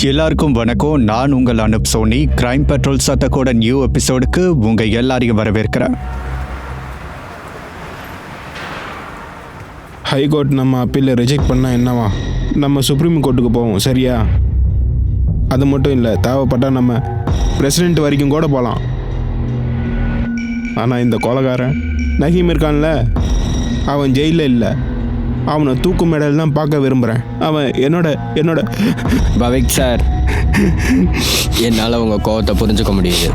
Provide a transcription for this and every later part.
எல்லாருக்கும் வணக்கம். நான் உங்கள் அனுப் சோனி. கிரைம் பெட்ரோல் சட்டக்கோட நியூ எபிசோடுக்கு உங்க எல்லாரையும் வரவேற்கிறேன். ஹைகோர்ட் நம்ம அப்பீலை ரிஜெக்ட் பண்ணால் என்னவா, நம்ம சுப்ரீம் கோர்ட்டுக்கு போவோம், சரியா? அது மட்டும் இல்லை, தேவைப்பட்டால் நம்ம பிரசிடெண்ட் வரைக்கும் கூட போகலாம். ஆனால் இந்த கொலைகாரன் நகீம் இருக்கான்ல, அவன் ஜெயிலில் இல்லை. அவனை தூக்கு மேடையில் தான் பார்க்க விரும்புகிறேன். அவன் என்னோட பவிக் சார், என்னால் உங்கள் கோவத்தை புரிஞ்சுக்க முடியுது.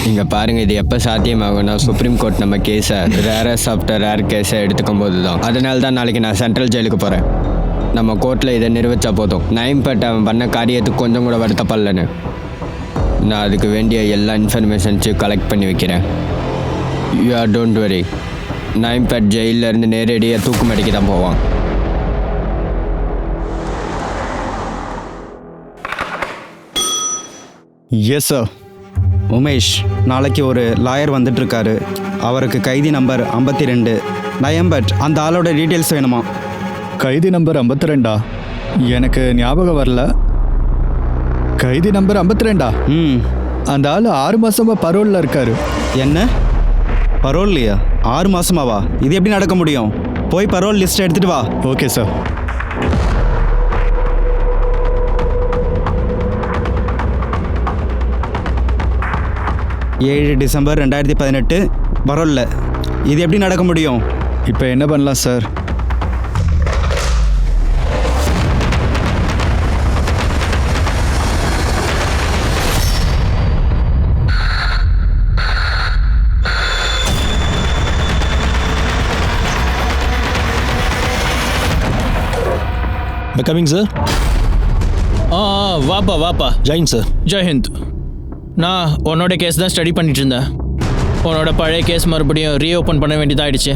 நீங்கள் பாருங்கள், இது எப்போ சாத்தியமாகும்னா சுப்ரீம் கோர்ட் நம்ம கேஸை ரேரஸ் ஆஃப்டர் ரேர் கேஸை எடுத்துக்கும் போது தான். அதனால தான் நாளைக்கு நான் சென்ட்ரல் ஜெயிலுக்கு போகிறேன். நம்ம கோர்ட்டில் இதை நிரூபித்தா போதும். நயம்பேட்டை அவன் பண்ண காரியத்துக்கு கொஞ்சம் கூட வருத்தப்படலன்னு. நான் அதுக்கு வேண்டிய எல்லா இன்ஃபர்மேஷன்ஸையும் கலெக்ட் பண்ணி வைக்கிறேன். You or don't worry. நயம்பேட் ஜெயிலிருந்து நேரடியாக தூக்குமடிக்கு தான் போவான். Yes sir. உமேஷ், நாளைக்கு ஒரு லாயர் வந்துட்டுருக்காரு. அவருக்கு கைதி நம்பர் 52 நயம்பட். அந்த ஆளோட டீட்டெயில்ஸ் வேணுமா? கைதி நம்பர் 52? எனக்கு ஞாபகம் வரல. கைதி நம்பர் 52? அந்த ஆள் 6 மாசமா பரோலில் இருக்காரு. என்ன பரோல்லையா? 6 மாசமாவா? இது எப்படி நடக்க முடியும்? போய் பரோல் லிஸ்ட் எடுத்துகிட்டு வா. Okay sir. December 2018 பரோல்ல. இது எப்படி நடக்க முடியும்? இப்போ என்ன பண்ணலாம் சார்? Coming sir. வாப்பா. ஜெயின் சார். ஜெயஹிந்த். நான் உன்னோட கேஸ் தான் ஸ்டடி பண்ணிட்டு இருந்தேன். உன்னோட பழைய கேஸ் மறுபடியும் ரீஓப்பன் பண்ண வேண்டியதாகிடுச்சு.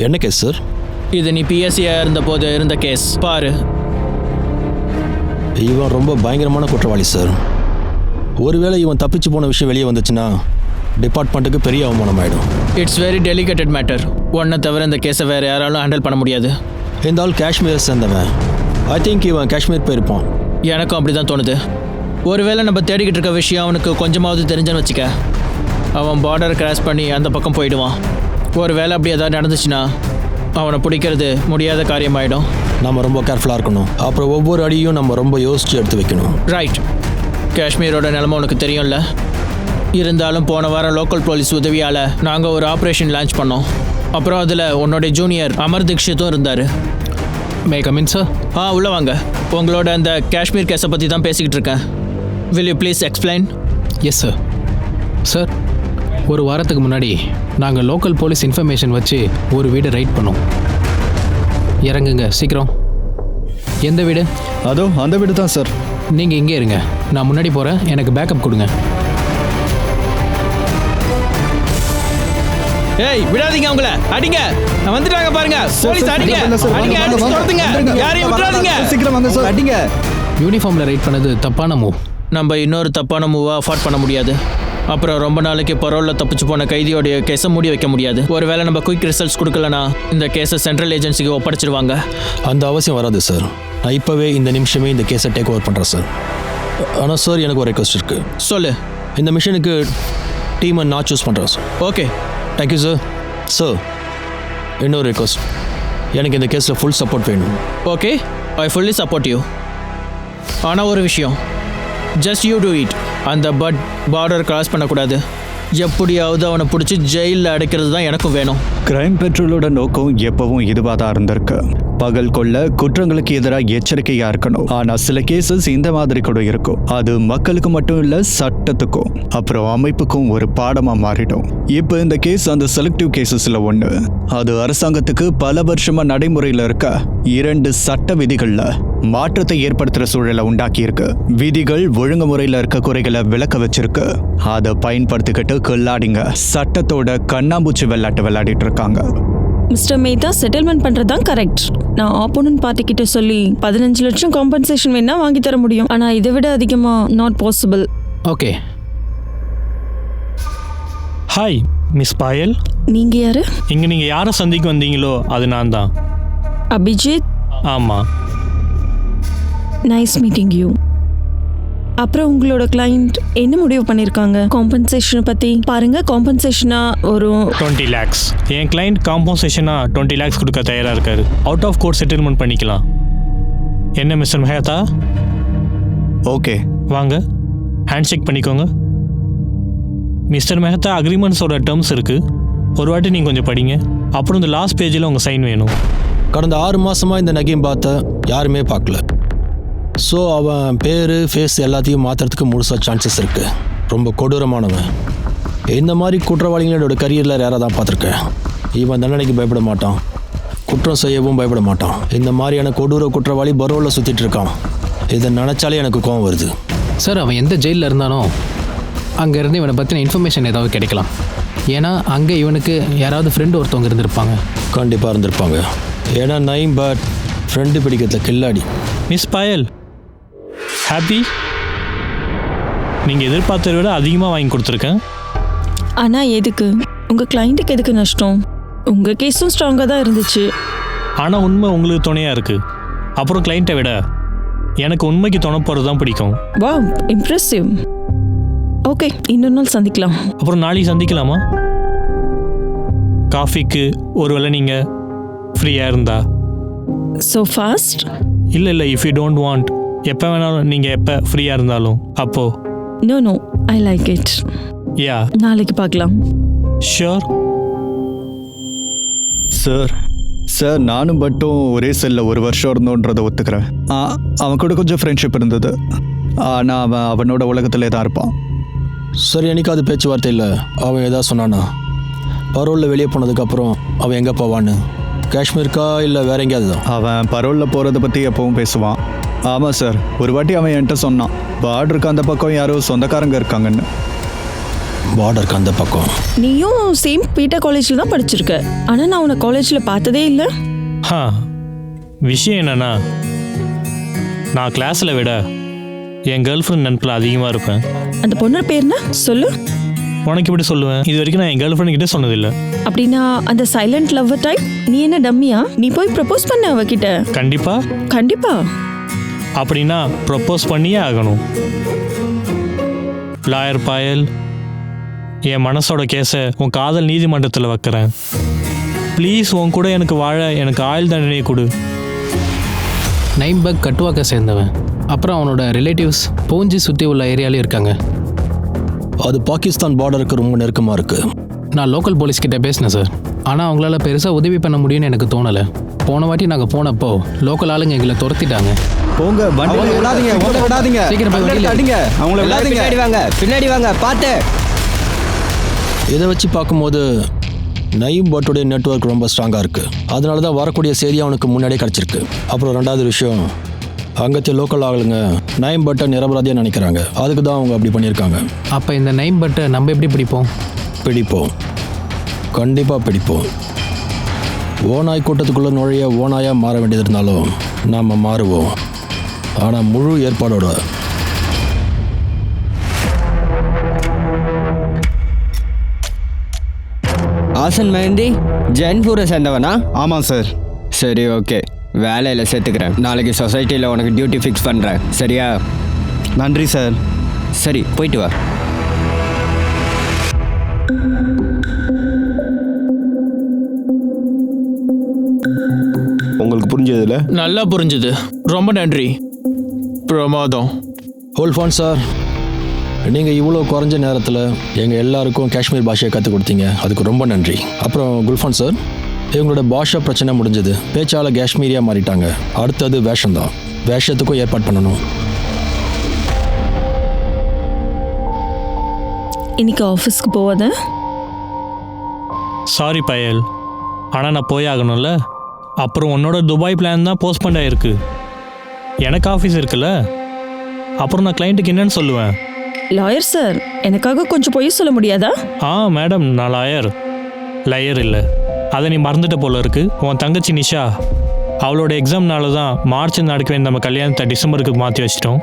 என்ன கேஸ் சார்? இது நீ பிஎஸ்சியாக இருந்தபோது இருந்த கேஸ். பாரு, இவன் ரொம்ப பயங்கரமான குற்றவாளி சார். ஒருவேளை இவன் தப்பிச்சு போன விஷயம் வெளியே வந்துச்சுன்னா டிபார்ட்மெண்ட்டுக்கு பெரிய அவமானம் ஆகிடும். It's very delegated matter. ஒன்றை தவிர இந்த கேஸை வேறு யாராலும் ஹேண்டில் பண்ண முடியாது. இந்த ஆள் காஷ்மீரை சேர்ந்தவன். ஐ திங்க் இவன் காஷ்மீர் போயிருப்பான். எனக்கும் அப்படி தான் தோணுது. ஒருவேளை நம்ம தேடிக்கிட்டு இருக்க விஷயம் அவனுக்கு கொஞ்சமாவது தெரிஞ்சுன்னு வச்சுக்க, அவன் பார்டரை கிராஸ் பண்ணி அந்த பக்கம் போயிடுவான். ஒருவேளை அப்படி ஏதாவது நடந்துச்சுன்னா அவனை பிடிக்கிறது முடியாத காரியமாயிடும். நம்ம ரொம்ப கேர்ஃபுல்லாக இருக்கணும். அப்புறம் ஒவ்வொரு அடியும் நம்ம ரொம்ப யோசித்து எடுத்து வைக்கணும். ரைட். காஷ்மீரோட நிலைமை உனக்கு தெரியும்ல. இருந்தாலும் போன வாரம் லோக்கல் போலீஸ் உதவியால் நாங்கள் ஒரு ஆப்ரேஷன் லான்ச் பண்ணோம். அப்புறம் அதில் உன்னோட ஜூனியர் அமர் தீக்ஷித்தும் இருந்தார். May come in sir? உள்ளே வாங்க. உங்களோட அந்த காஷ்மீர் கேஸை பற்றி தான் பேசிக்கிட்டு இருக்கேன். Will you please explain? Yes sir. Sir, ஒரு வாரத்துக்கு முன்னாடி நாங்கள் லோக்கல் போலீஸ் இன்ஃபர்மேஷன் வச்சு ஒரு வீடை ரைட் பண்ணோம். இறங்குங்க சீக்கிரம். எந்த வீடு? அதோ அந்த வீடு தான் சார். நீங்கள் இங்கே இருங்க, நான் முன்னாடி போகிறேன். எனக்கு பேக்கப் கொடுங்க. ஏய், விடாதீங்க, அவங்கள அடிங்க. வந்துட்டாங்க பாருங்க. போலீஸ் அடிங்க. அடிங்க, அடிச்சு துரத்துங்க. யாரையும் விடாதீங்க. சீக்கிரம் வாங்க சார். அடிங்க. யூனிஃபார்மில் ரைட் பண்ணது தப்பான மூவ். நம்ம இன்னொரு தப்பான மூவை அஃபோர்ட் பண்ண முடியாது. அப்புறம் ரொம்ப நாளைக்கு பரோலில் தப்பிச்சு போன கைதியோடைய கேஸை மூடி வைக்க முடியாது. ஒருவேளை நம்ம குயிக் ரிசல்ட்ஸ் கொடுக்கலனா இந்த கேஸை சென்ட்ரல் ஏஜென்சிக்கு ஒப்படைச்சிருவாங்க. அந்த அவசியம் வராது சார். நான் இப்போவே இந்த நிமிஷமே இந்த கேஸை டேக் ஓவர் பண்ணுறேன் சார். ஆனால் சார், எனக்கு ஒரு ரெக்வஸ்ட் இருக்குது. சொல்லு. இந்த மிஷனுக்கு டீமை நான் சூஸ் பண்ணுறேன் sir. Okay, thank you sir. Sir, இன்னொரு ரெக்வஸ்ட். எனக்கு இந்த கேஸில் ஃபுல் சப்போர்ட் வேணும். Okay, I fully support you. ஆனால் ஒரு விஷயம், ஜஸ்ட் யூ டூ இட். அந்த பார்டர் கிராஸ் பண்ணக்கூடாது. எப்படியாவது அவனை பிடிச்சி ஜெயிலில் அடைக்கிறது தான் எனக்கும் வேணும். கிரைம் பெட்ரோலோட நோக்கம் எப்பவும் இதுவாக தான் இருந்திருக்கு. பகல் கொள்ள குற்றங்களுக்கு எதிராக எச்சரிக்கையா இருக்கணும். ஆனா சில கேசஸ் இந்த மாதிரி கூட இருக்கும். அது மக்களுக்கு மட்டும் இல்ல, சட்டத்துக்கும் அப்புறம் அமைப்புக்கும் ஒரு பாடமா மாறிடும். இப்ப இந்த கேஸ் அந்த செலக்டிவ் கேசஸ்ல ஒண்ணு. அது அரசாங்கத்துக்கு பல வருஷமா நடைமுறையில இருக்க 2 சட்ட விதிகள்ல மாற்றத்தை ஏற்படுத்துற சூழலை உண்டாக்கி இருக்கு. விதிகள் ஒழுங்குமுறையில இருக்க குறைகளை விளக்க வச்சிருக்கு. அதை பயன்படுத்திக்கிட்டு கில்லாடிங்க சட்டத்தோட கண்ணாம்பூச்சி விளையாட்டு விளையாடிட்டு இருக்காங்க. மிஸ்டர் மேத்தா, செட்டில்மெண்ட் பண்ணுறது தான் கரெக்ட். நான் ஆப்போனன்ட் பார்ட்டி கிட்ட சொல்லி 15 லட்சம் காம்பன்சேஷன் வேணா வாங்கி தர முடியும். ஆனால் இதை விட அதிகமாக not possible. Okay. Hi miss Payal. நீங்கள் யாரு? இங்கே நீங்கள் யாரை சந்திக்க வந்தீங்களோ அது நான் தான். அபிஜித். ஆமாம். Nice meeting you. அப்புறம் உங்களோட கிளைண்ட் என்ன முடிவு பண்ணிருக்காங்க காம்பன்சேஷனை பத்தி? பாருங்க, காம்பன்சேஷனா ஒரு 20 lakhs. என் கிளைண்ட் காம்பன்சேஷனாக 20 lakhs கொடுக்க தயாராக இருக்காரு. அவுட் ஆஃப் கோர்ட் செட்டில்மெண்ட் பண்ணிக்கலாம். என்ன மிஸ்டர் மெஹதா, ஓகே. வாங்க ஹேண்ட் ஷேக் பண்ணிக்கோங்க. மிஸ்டர் மெஹதா, அக்ரிமெண்ட்ஸோட டேர்ம்ஸ் இருக்குது, ஒரு வாட்டி நீங்கள் கொஞ்சம் படிங்க. அப்புறம் இந்த லாஸ்ட் பேஜில் உங்கள் சைன் வேணும். கடந்த 6 மாதமாக இந்த நகீம் பார்த்த யாருமே பார்க்கல. ஸோ அவன் பேர் ஃபேஸ் எல்லாத்தையும் மாற்றுறதுக்கு முழுசாக சான்சஸ் இருக்குது. ரொம்ப கொடூரமானவன். இந்த மாதிரி குற்றவாளிகளோட கரியரில் ரேராக தான் பார்த்துருக்கேன். இவன் தண்டனைக்கு பயப்பட மாட்டான், குற்றம் செய்யவும் பயப்பட மாட்டான். இந்த மாதிரியான கொடூர குற்றவாளி பரோவில் சுற்றிட்டு இருக்கான். இதை நினச்சாலே எனக்கு கோவம் வருது. சார், அவன் எந்த ஜெயிலில் இருந்தானோ அங்கேருந்து இவனை பற்றின இன்ஃபர்மேஷன் ஏதாவது கிடைக்கலாம். ஏன்னா அங்கே இவனுக்கு யாராவது ஃப்ரெண்டு ஒருத்தவங்க இருந்திருப்பாங்க. கண்டிப்பாக இருந்திருப்பாங்க. ஏன்னா நைம் பட் ஃப்ரெண்டு பிடிக்கிறதுல கில்லாடி. Miss Payal, happy. நீங்கள் எதிர்பார்த்ததை விட அதிகமாக வாங்கி கொடுத்துருக்கேன். ஆனா எதுக்கு? உங்க கிளைண்ட்டுக்கு எதுக்கு நஷ்டம்? உங்க கேஸும் ஸ்ட்ராங்கா தான் இருந்துச்சு. ஆனால் உண்மை உங்களுக்கு துணையாக இருக்குது. அப்புறம் கிளைண்ட்டை விட எனக்கு உண்மைக்கு துணை போகிறது தான் பிடிக்கும். Wow, impressive. ஓகே, இன்னொரு நாள் சந்திக்கலாம். அப்புறம் நாளைக்கு சந்திக்கலாமா? காஃபிக்கு ஒருவேளை நீங்கள் ஃப்ரீயாக இருந்தா. So fast? இல்லை, இஃப் யூ டோன்ட் வாண்ட், எப்போ வேணாலும், நீங்கள் எப்போ ஃப்ரீயாக இருந்தாலும் அப்போது. No, I like it. Yeah, நாளைக்கு பார்க்கலாம். ஷியோர். சார் நானும் பட்டும் ஒரே செல்லில் 1 வருஷம் இருந்தோன்றதை ஒத்துக்கிறேன். அவன் கூட கொஞ்சம் ஃப்ரெண்ட்ஷிப் இருந்தது. ஆனால் அவன் அவனோட உலகத்திலே தான் இருப்பான். சரி, எனக்கு அது பேச்சுவார்த்தை இல்லை. அவன் ஏதாவது சொன்னானா? பரோலில் வெளியே போனதுக்கப்புறம் அவன் எங்கே போவான்னு? காஷ்மீருக்கா இல்லை வேற எங்கேயாவது தான்? அவன் பரோலில் போகிறத பற்றி எப்பவும் பேசுவான். ஆமாம் சார், ஒரு வாட்டி அவன் என்கிட்ட சொன்னான், பார்டருக்கு அந்த பக்கம் யாரோ சொந்தக்காரங்க இருக்காங்கன்னு. பார்டருக்கு அந்த பக்கம்? நீயும் சேம் பீட்டர் காலேஜில் தான் படிச்சிருக்க. ஆனால் நான் உன்னை காலேஜில் பார்த்ததே இல்லை. விஷயம் என்னன்னா, நான் கிளாஸில் விட என் கேர்ள் ஃப்ரெண்ட் நட்பில் அதிகமாக இருப்பேன். அந்த பொண்ணு பேர்னா சொல்லு. உனக்கு இப்படி சொல்லுவேன், இது வரைக்கும் நான் என் கேர்ள் ஃப்ரெண்ட் கிட்டே சொன்னதில்லை. அப்படின்னா அந்த சைலண்ட் லவ்வர் டைப்? நீ என்ன டம்மியா? நீ போய் ப்ரப்போஸ் பண்ண அவகிட்ட? கண்டிப்பா. அப்படின்னா ப்ரப்போஸ் பண்ணியே ஆகணும். லாயர் பாயல், என் மனசோட கேஸை உன் காதல் நீதிமன்றத்தில் வைக்கிறேன். ப்ளீஸ், உன் கூட எனக்கு வாழ எனக்கு ஆயுள் தண்டனையை கொடு. நைம்பக் கட்டுவாக்க சேர்ந்தவன். அப்புறம் அவனோட ரிலேட்டிவ்ஸ் பூஞ்சி சுற்றி உள்ள ஏரியாலே இருக்காங்க. அது பாகிஸ்தான் பார்டருக்கு ரொம்ப நெருக்கமாக இருக்குது. நான் லோக்கல் போலீஸ்கிட்ட பேசினேன் சார். ஆனால் அவங்களால பெருசாக உதவி பண்ண முடியும்னு எனக்கு தோணலை. போன வாட்டி நாங்கள் போனப்போ லோக்கல் ஆளுங்க எங்களை துரத்திட்டாங்க. போங்க, வண்டியில விடாதீங்க, ஓட விடாதீங்க. சீக்கிரம் போய் வண்டியில அடிங்க, அவங்கள விடாதீங்க. பின்னாடி வாங்க, பார்த்து. இதை வச்சு பார்க்கும்போது நயீம் பட்டுடைய நெட்வொர்க் ரொம்ப ஸ்ட்ராங்காக இருக்குது. அதனால தான் வரக்கூடிய செய்தி அவனுக்கு முன்னாடியே கிடச்சிருக்கு. அப்புறம் 2வது விஷயம், அங்கத்திய லோக்கல் ஆளுங்க நயீம் பட்டை நிரபராதியாக நினைக்கிறாங்க. அதுக்கு தான் அவங்க அப்படி பண்ணியிருக்காங்க. அப்போ இந்த நைம் பட்டை நம்ம எப்படி பிடிப்போம்? கண்டிப்பாக பிடிப்போம். ஓநாய் கூட்டத்துக்குள்ளே நுழைய ஓநாயாக மாற வேண்டியது இருந்தாலும் நாம் மாறுவோம். ஆனால் முழு ஏற்பாடோட. ஆசன் மெஹந்தி ஜெயின்பூரை சேர்ந்தவனா? ஆமாம் சார். சரி, ஓகே, வேலையில் சேர்த்துக்கிறேன். நாளைக்கு சொசைட்டியில் உனக்கு டியூட்டி ஃபிக்ஸ் பண்ணுறேன், சரியா? நன்றி சார். சரி, போயிட்டு வா. உங்களுக்கு புரிஞ்சதில்ல? நல்லா புரிஞ்சுது. ரொம்ப நன்றி. பிரமாதம். ஹோல்ஃபான் சார், நீங்கள் இவ்வளோ குறைஞ்ச நேரத்தில் எங்கள் எல்லாருக்கும் காஷ்மீர் பாஷையை கற்றுக் கொடுத்தீங்க. அதுக்கு ரொம்ப நன்றி. அப்புறம் குல்ஃபான் சார், இவங்களோட பாஷா பிரச்சனை முடிஞ்சது. பேச்சால் காஷ்மீரியாக மாறிட்டாங்க. அடுத்தது வேஷம்தான். வேஷத்துக்கும் ஏற்பாடு பண்ணணும். இன்னைக்கு ஆஃபீஸ்க்கு போவாத? சாரி பாயல், ஆனால் நான் போய் ஆகணும்ல. அப்புறம் உன்னோட துபாய் பிளான் தான் போஸ்ட்போன் ஆகிருக்கு. எனக்கு ஆஃபீஸ் இருக்குல்ல. அப்புறம் நான் கிளைண்ட்டுக்கு என்னன்னு சொல்லுவேன்? லாயர் சார், எனக்காக கொஞ்சம் பொய் சொல்ல முடியாதா? மேடம், நான் லயர் இல்லை. அதை நீ மறந்துட்ட போல இருக்கு. உன் தங்கச்சி நிஷா, அவளோட எக்ஸாம்னால தான் மார்ச் நடக்க வேண்டிய நம்ம கல்யாணத்தை டிசம்பருக்கு மாற்றி வச்சிட்டோம்.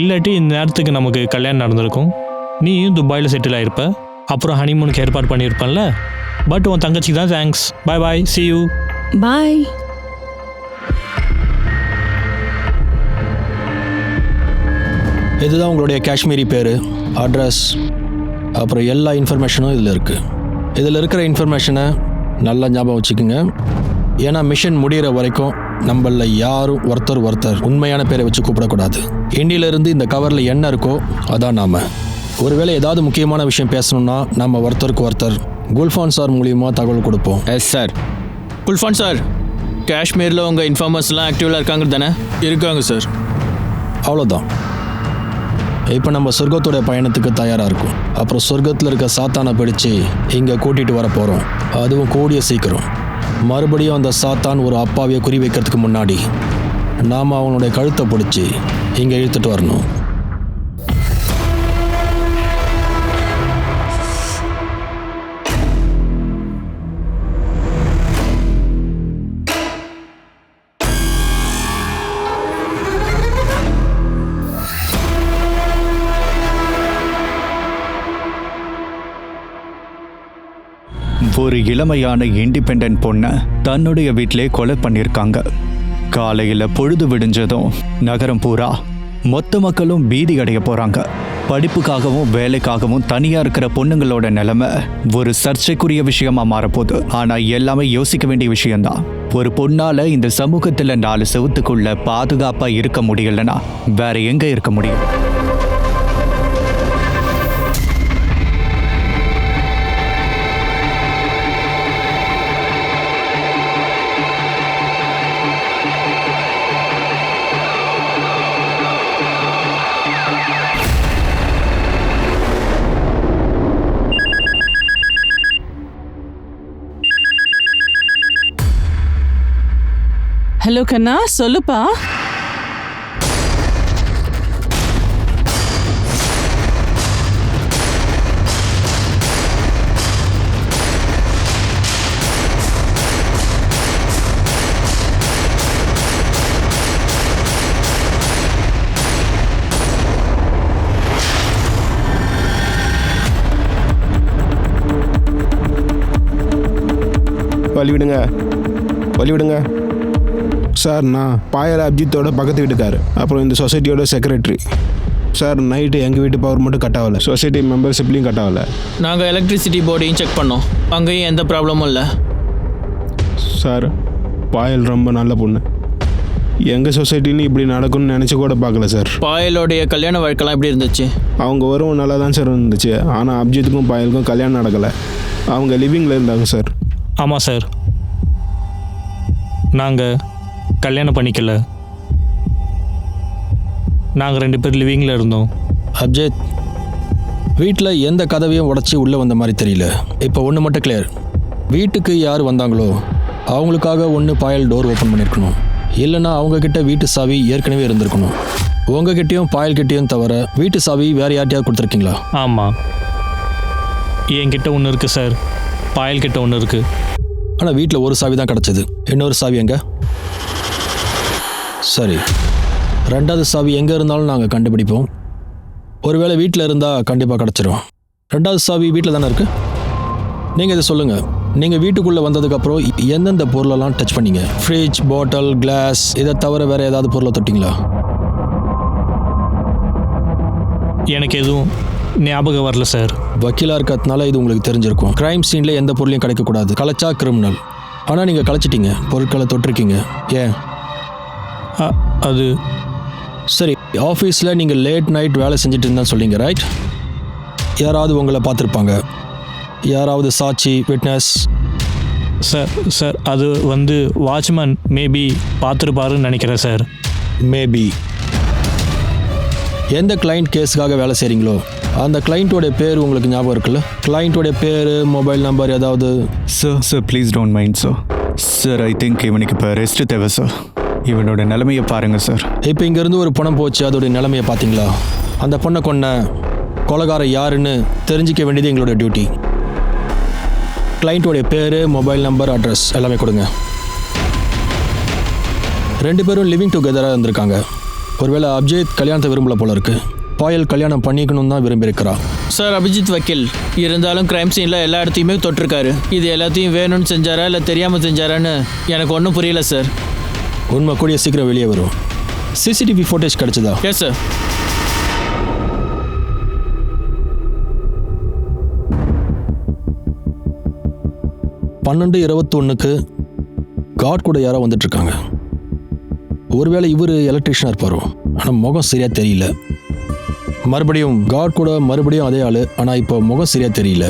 இல்லாட்டி இந்த நேரத்துக்கு நமக்கு கல்யாணம் நடந்திருக்கும். நீயும் துபாயில் செட்டில் ஆகிருப்ப. அப்புறம் ஹனிமூனுக்கு ஏற்பாடு பண்ணியிருப்பேன்ல. பட் உன் தங்கச்சிக்கு தான் thanks. Bye bye, see you. பாய். இதுதான் உங்களுடைய காஷ்மீரி பேர், அட்ரஸ், அப்புறம் எல்லா இன்ஃபர்மேஷனும் இதில் இருக்குது. இதில் இருக்கிற இன்ஃபர்மேஷனை நல்லா ஞாபகம் வச்சுக்கோங்க. ஏன்னா மிஷன் முடிகிற வரைக்கும் நம்மள யாரும் ஒருத்தர் உண்மையான பேரை வச்சு கூப்பிடக்கூடாது. இந்தியிலேருந்து இந்த கவரில் என்ன இருக்கோ அதான் நாம். ஒருவேளை ஏதாவது முக்கியமான விஷயம் பேசணும்னா நம்ம ஒருத்தர் குல்ஃபான் சார் மூலியமாக தகவல் கொடுப்போம். Yes sir. குல்ஃபான் சார், காஷ்மீரில் உங்கள் இன்ஃபார்மர்ஸ்லாம் ஆக்டிவில் இருக்காங்க தானே? இருக்காங்க சார். அவ்வளோதான். இப்போ நம்ம சொர்க்கத்தோட பயணத்துக்கு தயாராக இருக்கும். அப்புறம் சொர்க்கத்தில் இருக்க சாத்தானை பிடிச்சி இங்கே கூட்டிகிட்டு வர போகிறோம். அதுவும் கூடிய சீக்கிரம். மறுபடியும் அந்த சாத்தான் ஒரு அப்பாவியை குறி வைக்கிறதுக்கு முன்னாடி நாம் அவனுடைய கழுத்தை பிடிச்சி இங்கே இழுத்துட்டு வரணும். ஒரு இளமையான இண்டிபெண்டன்ட் பொண்ணை தன்னுடைய வீட்டிலே கொலை பண்ணியிருக்காங்க. காலையில் பொழுது விடிஞ்சதும் நகரம் பூரா மொத்த மக்களும் பீதி அடைய போகிறாங்க. படிப்புக்காகவும் வேலைக்காகவும் தனியாக இருக்கிற பொண்ணுங்களோட நிலைமை ஒரு சர்ச்சைக்குரிய விஷயமா மாறப்போகுது. ஆனால் எல்லாமே யோசிக்க வேண்டிய விஷயம்தான். ஒரு பொண்ணால் இந்த சமூகத்தில் 4 செவத்துக்குள்ள பாதுகாப்பாக இருக்க முடியலன்னா வேற எங்கே இருக்க முடியும்? ஹலோ கண்ணா, சொல்லுப்பா. வழி விடுங்க சார். நான் பாயல் அப்ஜித்தோட பக்கத்து வீட்டுக்காரு, அப்புறம் இந்த சொசைட்டியோட செக்ரட்டரி. சார் நைட்டு எங்கள் வீட்டு பவர் மட்டும் கட் ஆகலை, சொசைட்டி மெம்பர்ஷிப்லையும் கட் ஆகலை. நாங்கள் எலக்ட்ரிசிட்டி போர்டையும் செக் பண்ணோம், அங்கேயும் எந்த ப்ராப்ளமும் இல்லை. சார் பாயல் ரொம்ப நல்ல பொண்ணு. எங்கள் சொசைட்டின்னு இப்படி நடக்கும்னு நினச்சி கூட பார்க்கல சார். பாயலோடைய கல்யாண வாழ்க்கைலாம் எப்படி இருந்துச்சு? அவங்க வரும் நல்லா தான் சார் இருந்துச்சு. ஆனால் அப்ஜித்துக்கும் பாயலுக்கும் கல்யாணம் நடக்கலை. அவங்க லிவிங்கில் இருந்தாங்க சார். ஆமாம் சார், நாங்கள் கல்யாணம் பண்ணிக்கல. நாங்கள் 2 பேர் லிவிங்கில் இருந்தோம். அப்ஜித், வீட்டில் எந்த கதவையும் உடச்சி உள்ளே வந்த மாதிரி தெரியல. இப்போ ஒன்று மட்டும் கிளியர். வீட்டுக்கு யார் வந்தாங்களோ அவங்களுக்காக ஒன்று பாயல் டோர் ஓப்பன் பண்ணியிருக்கணும், இல்லைன்னா அவங்கக்கிட்ட வீட்டு சாவி ஏற்கனவே இருந்திருக்கணும். உங்ககிட்டயும் பாயல்கிட்டையும் தவிர வீட்டு சாவி வேறு யார்கிட்டயாவது கொடுத்துருக்கீங்களா? ஆமாம், என்கிட்ட ஒன்று இருக்குது சார், பாயல்கிட்ட ஒன்று இருக்குது. ஆனால் வீட்டில் ஒரு சாவி தான் கிடச்சிது. இன்னொரு சாவி எங்கே? சரி, 2வது சாவி எங்கே இருந்தாலும் நாங்கள் கண்டுபிடிப்போம். ஒருவேளை வீட்டில் இருந்தால் கண்டிப்பாக கிடச்சிரும். 2வது சாவி வீட்டில் தானே இருக்குது. நீங்கள் இதை சொல்லுங்கள், நீங்கள் வீட்டுக்குள்ளே வந்ததுக்கப்புறம் எந்தெந்த பொருளெல்லாம் டச் பண்ணீங்க? ஃப்ரிட்ஜ், பாட்டில், கிளாஸ், இதை தவிர வேறு ஏதாவது பொருளை தொட்டிங்களா? எனக்கு எதுவும் ஞாபகம் வரல சார். வக்கீலாக இருக்கிறதுனால இது உங்களுக்கு தெரிஞ்சிருக்கும். கிரைம் சீனில் எந்த பொருளையும் கிடைக்கக்கூடாது, கலைச்சா கிரிமினல். ஆனால் நீங்கள் கலைச்சிட்டீங்க, பொருட்களை தொட்டிருக்கீங்க. ஏன்? அது சரி, ஆஃபீஸில் நீங்கள் லேட் நைட் வேலை செஞ்சுட்டு இருந்தான்னு சொல்லிங்க, ரைட்? யாராவது உங்களை பார்த்துருப்பாங்க, யாராவது சாட்சி, விட்னஸ்? சார் அது வந்து வாட்ச்மேன் மேபி பார்த்துருப்பாருன்னு நினைக்கிறேன் சார். மேபி. எந்த கிளைண்ட் கேஸுக்காக வேலை செய்கிறீங்களோ அந்த கிளைண்ட்டோடைய பேர் உங்களுக்கு ஞாபகம் இருக்குல்ல? கிளைண்ட்டோடைய பேர், மொபைல் நம்பர் ஏதாவது? Sir please don't mind sir. I think இவனுக்கு இப்போ ரெஸ்ட் தேவை சார். இவனோட நிலைமையை பாருங்கள் சார். இப்போ இங்கேருந்து ஒரு பணம் போச்சு, அதோடைய நிலைமையை பார்த்தீங்களா? அந்த பொண்ணை கொன்ன கொலைகாரம் யாருன்னு தெரிஞ்சிக்க வேண்டியது எங்களோட டியூட்டி. கிளைண்ட்டோடைய பேர், மொபைல் நம்பர், அட்ரஸ் எல்லாமே கொடுங்க. 2 பேரும் லிவிங் டுகெதராக இருந்திருக்காங்க. ஒருவேளை அபிஜித் கல்யாணத்தை விரும்பல போல இருக்கு. பாயல் கல்யாணம் பண்ணிக்கணும் தான் விரும்பியிருக்கிறா. சார், அபிஜித் வக்கீல் இருந்தாலும் கிரைம் சீனில் எல்லா இடத்தையுமே தொட்டிருக்காரு. இது எல்லாத்தையும் வேணும்னு செஞ்சாரா இல்லை தெரியாமல் செஞ்சாரான்னு எனக்கு ஒன்றும் புரியல சார். உண்மை கூடிய சீக்கிரம் வெளியே வரும். சிசிடிவி ஃபுட்டேஜ் கிடச்சிதா? Yes sir. 12:21 காட் கூட யாரோ வந்துட்டுருக்காங்க. ஒருவேளை இவர் எலக்ட்ரிஷியனாக இருப்பாரோ, ஆனால் முகம் சரியாக தெரியல. மறுபடியும் காட் கூட மறுபடியும் அதே ஆள், ஆனால் இப்போ முகம் சரியாக தெரியல.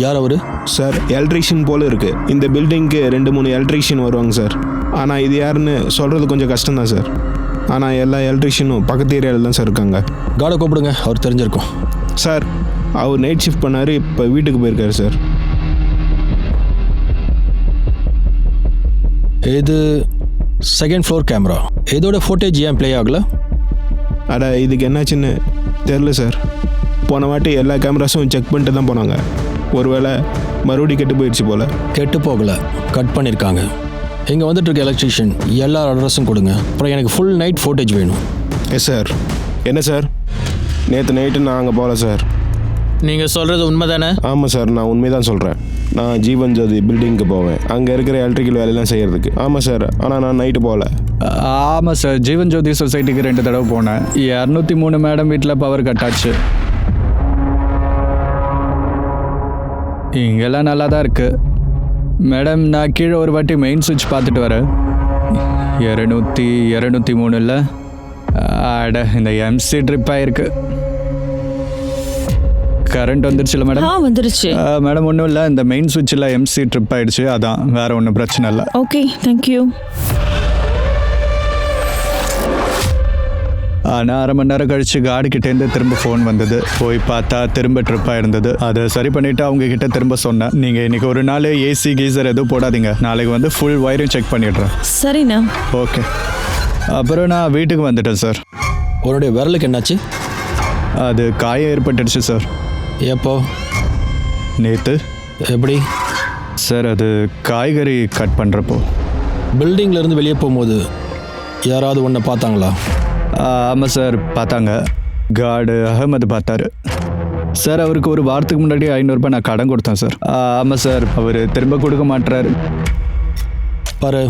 யார் அவர்? சார் எலக்ட்ரிஷியன் போல இருக்கு. இந்த பில்டிங்க்கு 2-3 எலக்ட்ரிஷியன் வருவாங்க சார். ஆனால் இது யாருன்னு சொல்கிறது கொஞ்சம் கஷ்டம்தான் சார். ஆனால் எல்லா எலக்ட்ரிஷியனும் பக்கத்து ஏரியாவில் தான் சார் இருக்காங்க. காடை கூப்பிடுங்க, அவர் தெரிஞ்சிருக்கும். சார் அவர் நைட் ஷிஃப்ட் பண்ணார், இப்போ வீட்டுக்கு போயிருக்காரு சார். இது செகண்ட் ஃப்ளோர் கேமரா. இதோட ஃபோட்டேஜ் ஏன் ப்ளே ஆகலை? அட இதுக்கு என்னாச்சுன்னு தெரில சார். போன வாட்டி எல்லா கேமராஸும் செக் பண்ணிட்டு தான் போனாங்க. ஒருவேளை மறுபடியும் கெட்டு போயிடுச்சு போல். கெட்டு போகலை, கட் பண்ணியிருக்காங்க. இங்கே வந்துட்டு இருக்க எலக்ட்ரிஷியன் எல்லா அட்ரஸும் கொடுங்க. அப்புறம் எனக்கு ஃபுல் நைட் ஃபோட்டேஜ் வேணும். Yes sir. என்ன சார், நேற்று நைட்டு நான் அங்கே போகல சார். நீங்கள் சொல்கிறது உண்மை தானே? ஆமாம் சார், நான் உண்மை தான் சொல்கிறேன். நான் ஜீவன் ஜோதி பில்டிங்க்கு போவேன், அங்கே இருக்கிற எலக்ட்ரிக்கல் வேலையெல்லாம் செய்கிறதுக்கு. ஆமாம் சார், ஆனால் நான் நைட்டு போகல. ஆமாம் சார், ஜீவன் ஜோதி சொசைட்டிக்கு 2 தடவை போனேன். 203 மேடம் வீட்டில் பவர் கட் ஆச்சு. இங்கெல்லாம் நல்லா தான் இருக்குது மேடம். நான் கீழே ஒரு வாட்டி மெயின் சுவிட்ச் பார்த்துட்டு வரேன். 203 அட இந்த எம்சி ட்ரிப் ஆயிருக்கு. கரண்ட் வந்துருச்சுல மேடம்? வந்துருச்சு மேடம். ஒன்றும் இல்லை, இந்த மெயின் சுவிட்சில் எம்சி ட்ரிப் ஆயிடுச்சு, அதான், வேற ஒன்றும் பிரச்சனை இல்லை. Okay, thank you. ஆனால் 1/2 மணி நேரம் கழிச்சு கார்டுகிட்டேருந்து திரும்ப ஃபோன் வந்தது. போய் பார்த்தா திரும்ப ட்ரிப்பாக இருந்தது. அதை சரி பண்ணிவிட்டு அவங்க கிட்ட திரும்ப சொன்னேன், நீங்கள் இன்றைக்கி ஒரு நாள் ஏசி கீசர் எதுவும் போடாதீங்க, நாளைக்கு வந்து ஃபுல் ஒயரும் செக் பண்ணிடுறேன். சரிண்ணா. ஓகே. அப்புறம் நான் வீட்டுக்கு வந்துட்டேன் சார். உன்னுடைய விரலுக்கு என்னாச்சு? அது காயம் ஏற்பட்டுடுச்சு சார். எப்போ? நேற்று. எப்படி சார்? அது காய்கறி கட் பண்ணுறப்போ. பில்டிங்லேருந்து வெளியே போகும்போது யாராவது ஒன்றை பார்த்தாங்களா? ஆமாம் சார், பார்த்தாங்க. கார்டு அகமது பார்த்தாரு சார். அவருக்கு ஒரு வாரத்துக்கு முன்னாடி 500 ரூபாய் நான் கடன் கொடுத்தேன் சார். ஆமாம் சார், அவர் திரும்ப கொடுக்க மாட்டுறாரு. பாரு,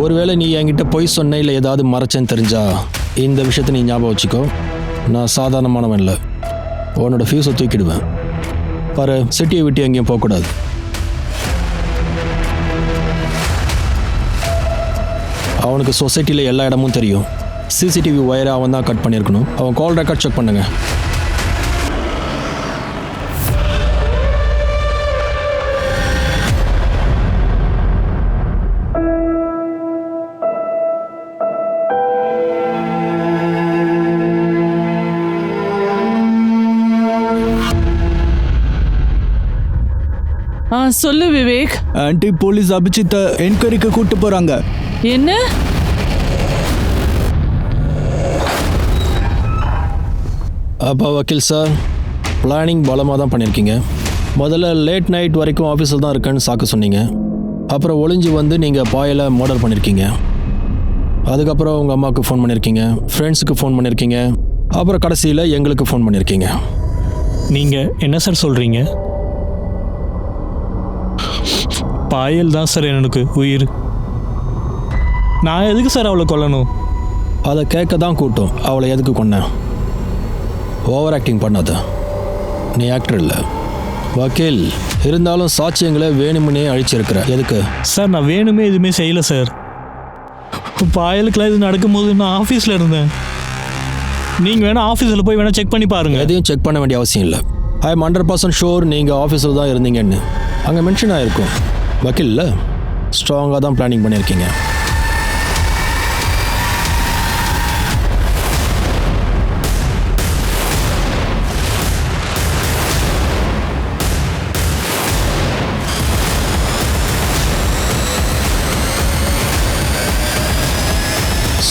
ஒருவேளை நீ என்கிட்ட பொய் சொன்ன இல்லை ஏதாவது மறைச்சேன்னு தெரிஞ்சா இந்த விஷயத்தை நீ ஞாபகம் வச்சுக்கோ. நான் சாதாரணமானவன் இல்லை, உன்னோட ஃபியூஸை தூக்கிடுவேன். பாரு, சிட்டியை விட்டு எங்கேயும் போகக்கூடாது. அவனுக்கு சொசைட்டியில் எல்லா இடமும் தெரியும். சிசிடிவி ஒயரை அவன் தான் கட் பண்ணியிருக்கணும். அவன் கால் ரெக்கார்ட் செக் பண்ணுங்க. சொல்லு விவேக். ஆன்டி போலீஸ் அபிஜித்தை என்கொயரிக்கு கூட்டு போகிறாங்க. என்ன? அப்போ வக்கீல் சார், பிளானிங் பலமாக தான் பண்ணியிருக்கீங்க. முதல்ல லேட் நைட் வரைக்கும் ஆஃபீஸில் தான் இருக்கேன்னு சாக்கு சொன்னீங்க. அப்புறம் ஒளிஞ்சு வந்து நீங்கள் பாயில் மர்டர் பண்ணியிருக்கீங்க. அதுக்கப்புறம் உங்கள் அம்மாவுக்கு ஃபோன் பண்ணியிருக்கீங்க, ஃப்ரெண்ட்ஸுக்கு ஃபோன் பண்ணியிருக்கீங்க, அப்புறம் கடைசியில் எங்களுக்கு ஃபோன் பண்ணியிருக்கீங்க. நீங்கள் என்ன சார் சொல்கிறீங்க? பாயல் தான் சார் எனக்கு உயிர். நான் எதுக்கு சார் அவளை கொல்லணும்? அதை கேட்க தான் கூட்டம். அவளை எதுக்கு கொன்னேன்? ஓவர் ஆக்டிங் பண்ணாத. நீ ஆக்டர் இல்லை, வக்கீல். இருந்தாலும் சாட்சியங்களை வேணுமுன்னே அழிச்சிருக்கிற. எதுக்கு? சார் நான் வேணுமே எதுவுமே செய்யலை சார். பாயலுக்குலாம் இது நடக்கும்போது நான் ஆஃபீஸில் இருந்தேன். நீங்கள் வேணால் ஆஃபீஸில் போய் வேணால் செக் பண்ணி பாருங்கள். எதையும் செக் பண்ண வேண்டிய அவசியம் இல்லை. ஐ எம் 100% ஷோர் நீங்கள் ஆஃபீஸில் தான் இருந்தீங்கன்னு. அங்கே மென்ஷன் ஆகிருக்கும். வக்கீல் ஸ்ட்ராங்காக தான் பிளானிங் பண்ணியிருக்கீங்க.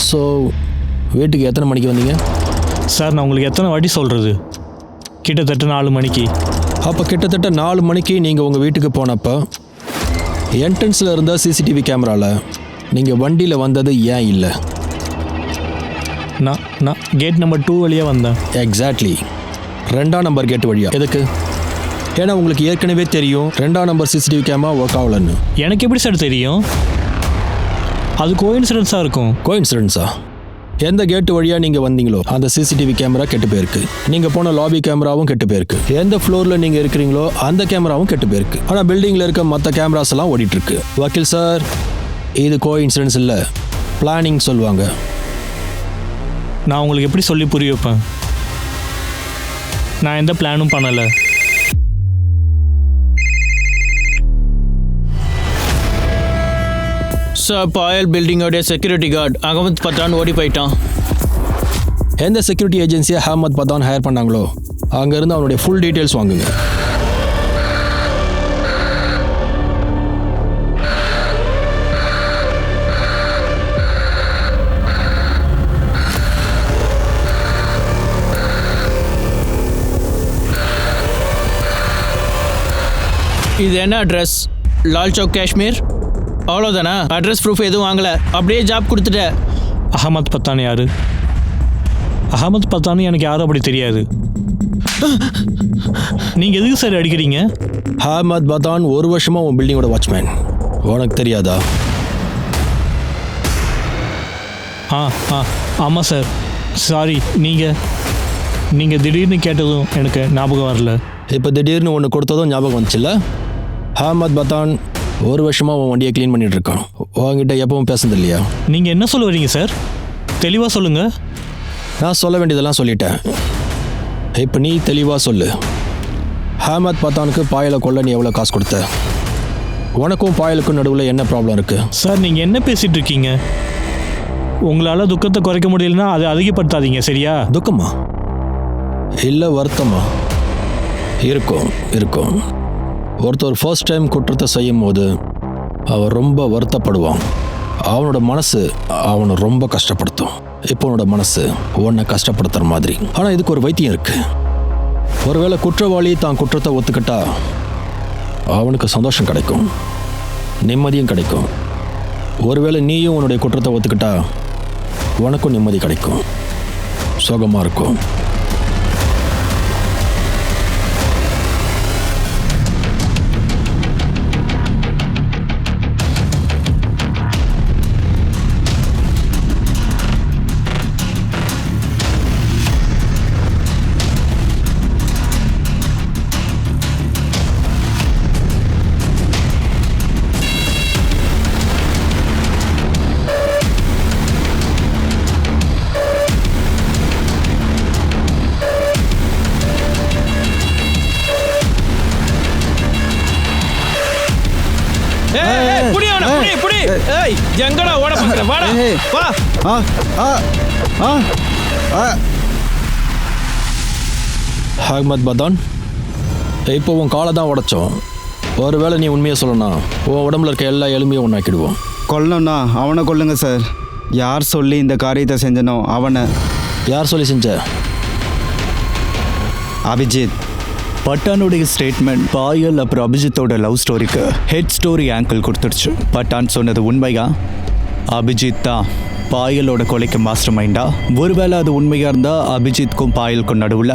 ஸோ வீட்டுக்கு எத்தனை மணிக்கு வந்தீங்க? சார் நான் உங்களுக்கு எத்தனை வாட்டி சொல்கிறது? கிட்டத்தட்ட 4 மணிக்கு. அப்போ கிட்டத்தட்ட 4 மணிக்கு நீங்கள் உங்கள் வீட்டுக்கு போனப்போ என்ட்ரன்ஸில் இருந்த சிசிடிவி கேமராவில் நீங்கள் வண்டியில் வந்தது ஏன் இல்லை? நான் கேட் நம்பர் 2 வழியாக வந்தேன். எக்ஸாக்ட்லி, 2ஆம் நம்பர் கேட்டு வழியா. எதுக்கு? ஏன்னா உங்களுக்கு ஏற்கனவே தெரியும் 2ஆம் நம்பர் சிசிடிவி கேமரா ஒர்க் ஆகலன்னு. எனக்கு எப்படி சார் தெரியும்? அது கோஇன்சிடென்ஸாக இருக்கும். கோஇன்சிடென்ஸா? எந்த கேட்டு வழியாக நீங்கள் வந்தீங்களோ அந்த சிசிடிவி கேமரா கெட்டு போயிருக்கு. நீங்கள் போன லாபி கேமராவும் கெட்டு போயிருக்கு. எந்த ஃப்ளோரில் நீங்கள் இருக்கிறீங்களோ அந்த கேமராவும் கெட்டு போயிருக்கு. ஆனால் பில்டிங்கில் இருக்க மற்ற கேமராஸ் எல்லாம் ஓடிட்டு இருக்கு. வக்கீல் சார், இது கோ இன்சிடென்ட்ஸ் இல்லை, பிளானிங் சொல்லுவாங்க. நான் உங்களுக்கு எப்படி சொல்லி புரிய வைப்பேன்? நான் எந்த பிளானும் பண்ணலை. சார், பாயல் பில்டிங்கோடைய செக்யூரிட்டி கார்டு அகமத் பத்தான் ஓடி போயிட்டான். எந்த செக்யூரிட்டி ஏஜென்சியை அகமத் பத்தான் ஹையர் பண்ணாங்களோ அங்கேருந்து அவனுடைய ஃபுல் டீட்டெயில்ஸ் வாங்குங்க. இது என்ன அட்ரஸ்? லால் சௌக், காஷ்மீர். அவ்வளோதானா? அட்ரஸ் ப்ரூஃப் எதுவும் வாங்கலை, அப்படியே ஜாப் கொடுத்துட்ட. அகமத் பத்தான் யாரு? அகமத் பத்தான் எனக்கு யாரும் அப்படி தெரியாது. நீங்கள் எதுக்கு சார் அடிக்கிறீங்க? அகமத் பத்தான் 1 வருஷமாக உன் பில்டிங்கோட வாட்ச்மேன். உனக்கு தெரியாதா? ஆமாம் சார். சாரி. நீங்கள் திடீர்னு கேட்டதும் எனக்கு ஞாபகம் வரல. இப்போ திடீர்னு ஒன்று கொடுத்ததும் ஞாபகம் வந்துச்சுல்ல? அகமத் பத்தான் 1 வருஷமாக உன் வண்டியை க்ளீன் பண்ணிட்டு இருக்கான். உங்ககிட்ட எப்பவும் பேசுனது இல்லையா? நீங்கள் என்ன சொல்ல வரீங்க சார்? தெளிவாக சொல்லுங்கள். நான் சொல்ல வேண்டியதெல்லாம் சொல்லிட்டேன். இப்போ நீ தெளிவாக சொல்லு. அகமத் பத்தானுக்கு பாயலை கொள்ள நீ எவ்வளோ காசு கொடுத்த? உனக்கும் பாயலுக்கும் நடுவில் என்ன ப்ராப்ளம் இருக்குது? சார், நீங்கள் என்ன பேசிகிட்டு இருக்கீங்க? உங்களால் துக்கத்தை குறைக்க முடியலன்னா அதை அதிகப்படுத்தாதீங்க, சரியா? துக்கமா இல்லை வருத்தமா? இருக்கும். ஒருத்தர் ஃபர்ஸ்ட் டைம் குற்றத்தை செய்யும் போது அவன் ரொம்ப வருத்தப்படுவான். அவனோட மனசு அவனை ரொம்ப கஷ்டப்படுத்தும். இப்போ உன்னோட மனசு உன்னை கஷ்டப்படுத்துகிற மாதிரி. ஆனால் இதுக்கு ஒரு வைத்தியம் இருக்கு. ஒருவேளை குற்றவாளி தான் குற்றத்தை ஒத்துக்கிட்டா அவனுக்கு சந்தோஷம் கிடைக்கும், நிம்மதியும் கிடைக்கும். ஒருவேளை நீயும் உன்னுடைய குற்றத்தை ஒத்துக்கிட்டா உனக்கும் நிம்மதி கிடைக்கும், சுகமாக இருக்கும். எங்கடா ஓட பார்க்குற? வாடா, வா. அகமத் பத்தான், இப்போ உன் காலை தான் உடைச்சோம். ஒருவேளை நீ உண்மையை சொல்லணும், உன் உடம்புல இருக்க எல்லா எலும்பையும் ஒன்றாக்கிடுவோம். கொல்லணும்னா அவனை கொல்லுங்க சார். யார் சொல்லி இந்த காரியத்தை செஞ்சனோ அவனை. யார் சொல்லி செஞ்ச? அபிஜித். பட்டானுடைய ஸ்டேட்மெண்ட் பாயல் அப்புறம் அபிஜித்தோட லவ் ஸ்டோரிக்கு ஹெட் ஸ்டோரி ஆங்கிள் கொடுத்துருச்சு. பட்டான் சொன்னது உண்மையா? அபிஜித் தான் பாயலோட கொலைக்கு மாஸ்டர் மைண்டா? ஒருவேளை அது உண்மையாக இருந்தால் அபிஜித்துக்கும் பாயலுக்கும் நடுவில்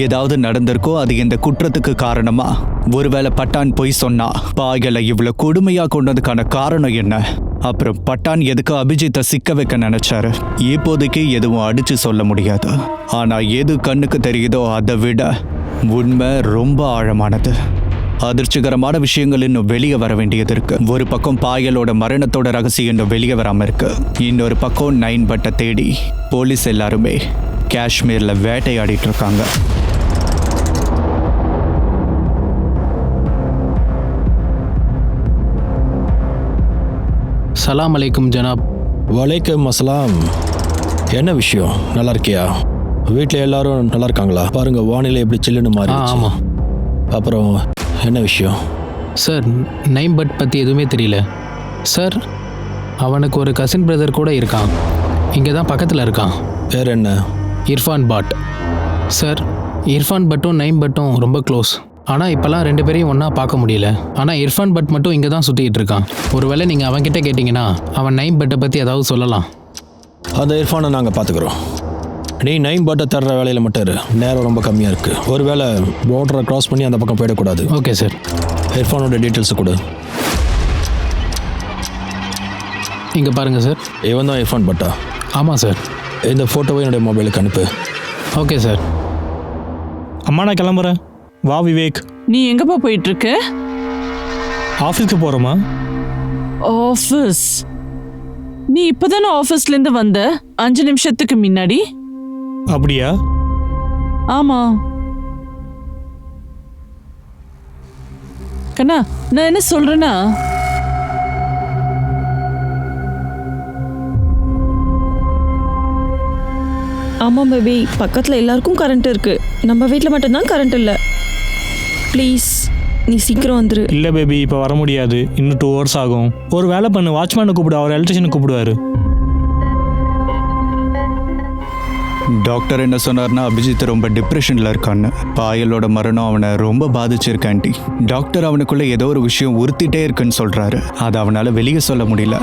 ஏதாவது நடந்திருக்கோ, அது இந்த குற்றத்துக்கு காரணமா? ஒருவேளை பட்டான் பொய் சொன்னா பாயலை இவ்வளோ கொடுமையாக கொண்டதுக்கான காரணம் என்ன? அப்புறம் பட்டான் எதுக்கு அபிஜித்தை சிக்க வைக்க நினைச்சாரு? இப்போதைக்கு எதுவும் அடிச்சு சொல்ல முடியாது. ஆனால் எது கண்ணுக்கு தெரியுதோ அதை விட உண்மை ரொம்ப ஆழமானது. அதிர்ச்சிகரமான விஷயங்கள் இன்னும் வெளியே வர வேண்டியது இருக்கு. ஒரு பக்கம் பாயலோட மரணத்தோட ரகசியம் இன்னும் வெளியே வராம இருக்கு. இன்னொரு பக்கம் 9 பட்டை தேடி போலீஸ் எல்லாருமே காஷ்மீர்ல வேட்டையாடிட்டு இருக்காங்க. சலாம் அலைக்கும் ஜனாப். வலைக்கம் அஸ்லாம். என்ன விஷயம்? நல்லா இருக்கியா? வீட்டில் எல்லாரும் நல்லா இருக்காங்களா? பாருங்க, வானிலை எப்படி சில்லுன்னு மாறி. ஆமாம். அப்புறம் என்ன விஷயம்? சார், நைம் பட் பற்றி எதுவுமே தெரியல சார். அவனுக்கு ஒரு கசின் பிரதர் கூட இருக்கான், இங்கே தான் பக்கத்தில் இருக்கான். பேர் என்ன? இர்ஃபான் பட். சார், இர்ஃபான் பட்டும் நைம் பட்டும் ரொம்ப க்ளோஸ். ஆனால் இப்போல்லாம் 2 பேரையும் ஒன்றா பார்க்க முடியல. ஆனால் இர்ஃபான் பட் மட்டும் இங்கே தான் சுற்றிக்கிட்டு இருக்கான். ஒருவேளை நீங்கள் அவன்கிட்ட கேட்டிங்கன்னா அவன் நைம் பட்டை பற்றி ஏதாவது சொல்லலாம். அந்த இர்ஃபானை நாங்கள் பார்த்துக்குறோம். நீ நைம் பட்டை தர்ற வேலையில் மட்டும் இரு. நேரம் ரொம்ப கம்மியாக இருக்குது. ஒருவேளை பார்டரை க்ராஸ் பண்ணி அந்த பக்கம் போயிடக்கூடாது. Okay sir. இர்ஃபானோட டீட்டெயில்ஸை கொடு. இங்கே பாருங்கள் சார். இவன் தான் இர்ஃபான் பட்டா? ஆமாம் சார். இந்த ஃபோட்டோவை என்னுடைய மொபைலுக்கு அனுப்பு. Okay sir. அம்மா நான் கிளம்புறேன். வா விவேக். நீ எங்கப்பா போயிட்டு இருக்க? ஆஃபீஸ்க்கு போகிறோமா? ஆஃபீஸ்? நீ இப்பதானே ஆஃபீஸ்லேருந்து வந்த 5 நிமிஷத்துக்கு முன்னாடி. அப்படியா? ஆமா கண்ணா, நான் என்ன சொல்றேன்னா, ஆமாம் பேபி, பக்கத்தில் எல்லாருக்கும் கரண்ட் இருக்கு, நம்ம வீட்டில் மட்டும்தான் கரண்ட் இல்லை. ப்ளீஸ் நீ சீக்கிரம் வந்துரு. இல்லை பேபி, இப்போ வர முடியாது. இன்னும் 2 hours ஆகும். ஒரு வேலை பண்ணு, வாட்ச்மேனை கூப்பிடு, அவர் எலக்ட்ரிஷியனை கூப்பிடுவார். டாக்டர் என்ன சொன்னார்னா அபிஜித் ரொம்ப டிப்ரெஷனில் இருக்கான்னு. பாயலோட மரணம் அவனை ரொம்ப பாதிச்சிருக்கு ஆண்டி. டாக்டர் அவனுக்குள்ள ஏதோ ஒரு விஷயம் உறுத்திட்டே இருக்குன்னு சொல்றாரு. அதை அவனால் வெளியே சொல்ல முடியல.